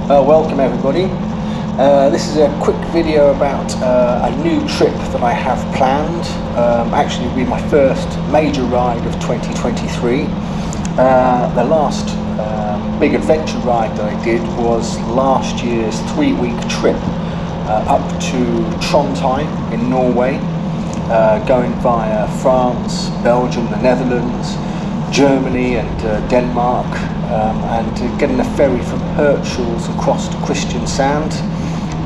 Welcome everybody. This is a quick video about a new trip that I have planned. Actually it'll be my first major ride of 2023. The last big adventure ride that I did was last year's 3-week trip up to Trondheim in Norway, going via France, Belgium, the Netherlands, Germany and Denmark, and getting a ferry from Hirtshals across to Kristiansand,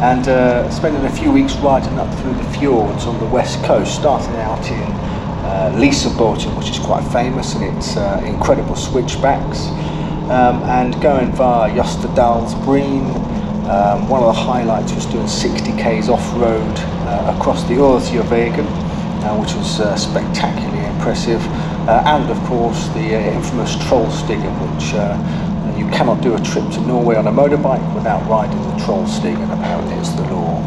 and spending a few weeks riding up through the fjords on the west coast, starting out in Liseborgen, which is quite famous, and its incredible switchbacks, and going via Jostedalsbreen. One of the highlights was doing 60 k's off-road across the Øresundvegen, which was spectacularly impressive, and of course the infamous Trollstigen, which you cannot do a trip to Norway on a motorbike without riding the Trollstigen. Apparently it's the law.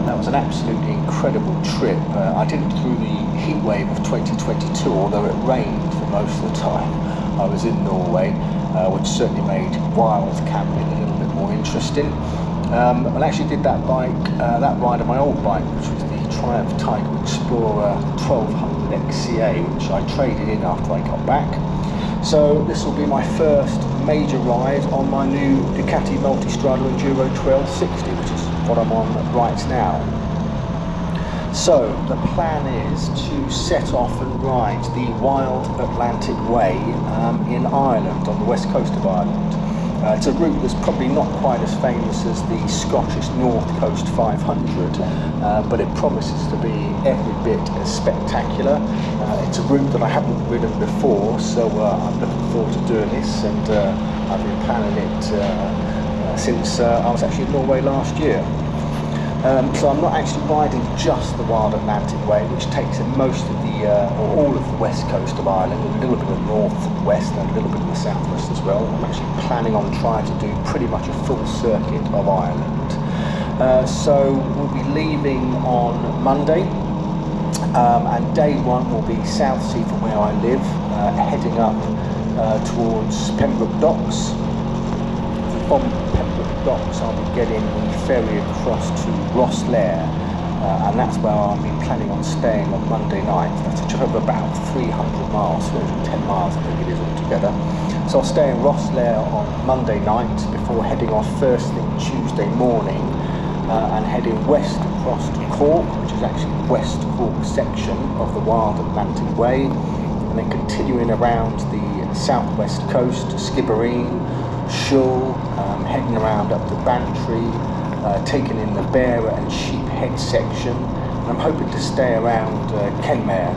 That was an absolutely incredible trip. I did it through the heat wave of 2022, although it rained for most of the time I was in Norway, which certainly made wild camping a little bit more interesting. I actually did that ride on my old bike, which was the Triumph Tiger Explorer 1200 XCA, which I traded in after I got back. So this will be my first major ride on my new Ducati Multistrada Enduro 1260, which is what I'm on right now. So the plan is to set off and ride the Wild Atlantic Way in Ireland, on the west coast of Ireland. It's a route that's probably not quite as famous as the Scottish North Coast 500, but it promises to be every bit as spectacular. It's a route that I haven't ridden before, so I'm looking forward to doing this, and I've been planning it since I was actually in Norway last year. So I'm not actually riding just the Wild Atlantic Way, which takes in most of the, or all of the west coast of Ireland, a little bit of the north-west and a little bit of the south-west as well. I'm actually planning on trying to do pretty much a full circuit of Ireland. So we'll be leaving on Monday, and day one will be South Sea from where I live, heading up towards Pembroke Docks. From Pembroke Docks I'll be getting the ferry across to Rosslare, and that's where I'll be planning on staying on Monday night. That's a trip of about 300 miles, 310 miles I think it is altogether. So I'll stay in Rosslare on Monday night before heading off first thing Tuesday morning, and heading west across to Cork, which is actually the West Cork section of the Wild Atlantic Way, and then continuing around the southwest coast to Skibbereen, Shull, heading around up to Bantry, taking in the Beara and Sheephead section, and I'm hoping to stay around Kenmare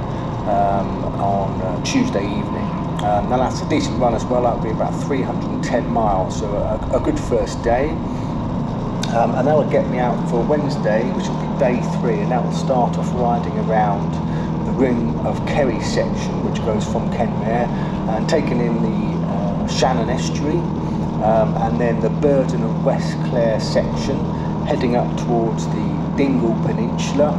on Tuesday evening. Now that's a decent run as well. That'll be about 310 miles, so a good first day. And that will get me out for Wednesday, which will be day 3, and that will start off riding around the Ring of Kerry section, which goes from Kenmare, and taking in the Shannon Estuary, and then the Burden of West Clare section, heading up towards the Dingle Peninsula,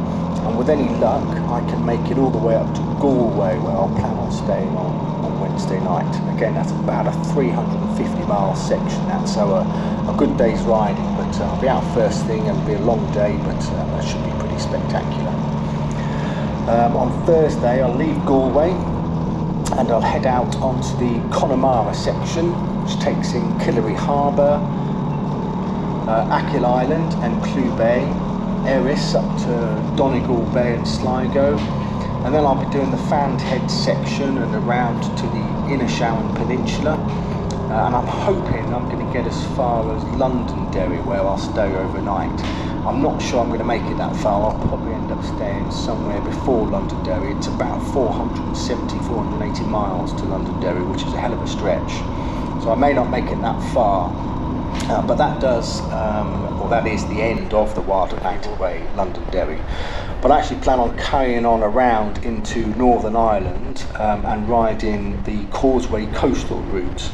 and with any luck I can make it all the way up to Galway, where I'll plan on staying on Wednesday night. Again, that's about a 350 mile section, that's so a good day's riding, but I'll be out first thing, and it'll be a long day, but that should be pretty spectacular. On Thursday I'll leave Galway and I'll head out onto the Connemara section, which takes in Killary Harbour, Achill Island and Clew Bay, Erris up to Donegal Bay and Sligo, and then I'll be doing the Fandhead section and around to the Inishowen Peninsula, and I'm hoping I'm going to get as far as Londonderry, where I'll stay overnight. I'm not sure I'm going to make it that far. I'll probably end up staying somewhere before Londonderry. It's about 470, 480 miles to Londonderry, which is a hell of a stretch. So I may not make it that far, but that does, or that is the end of the Wild Atlantic Way, Londonderry. But I actually plan on carrying on around into Northern Ireland and riding the Causeway coastal route.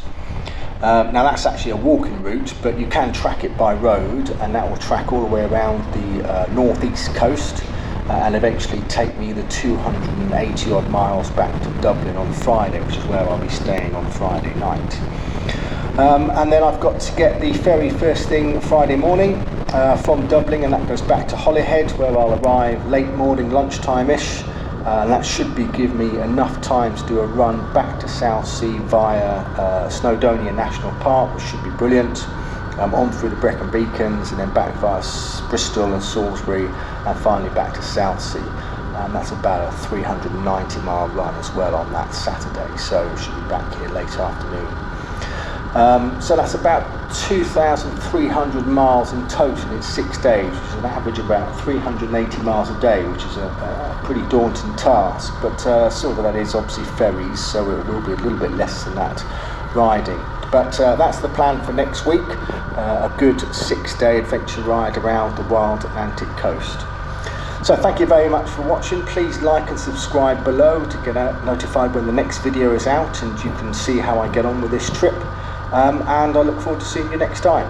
Now that's actually a walking route, but you can track it by road, and that will track all the way around the northeast coast, and eventually take me the 280 odd miles back to Dublin on Friday, which is where I'll be staying on Friday night. And then I've got to get the ferry first thing Friday morning from Dublin, and that goes back to Holyhead, where I'll arrive late morning, lunchtime-ish. And that should give me enough time to do a run back to Southsea via Snowdonia National Park, which should be brilliant. On through the Brecon Beacons, and then back via Bristol and Salisbury, and finally back to Southsea. And that's about a 390 mile run as well on that Saturday, so should be back here late afternoon. So that's about 2,300 miles in total in 6 days, which is an average of about 380 miles a day, which is a pretty daunting task, but some of that is obviously ferries, so it will be a little bit less than that riding. But that's the plan for next week, a good 6-day adventure ride around the wild Atlantic coast. So thank you very much for watching. Please like and subscribe below to get notified when the next video is out, and you can see how I get on with this trip. And I look forward to seeing you next time.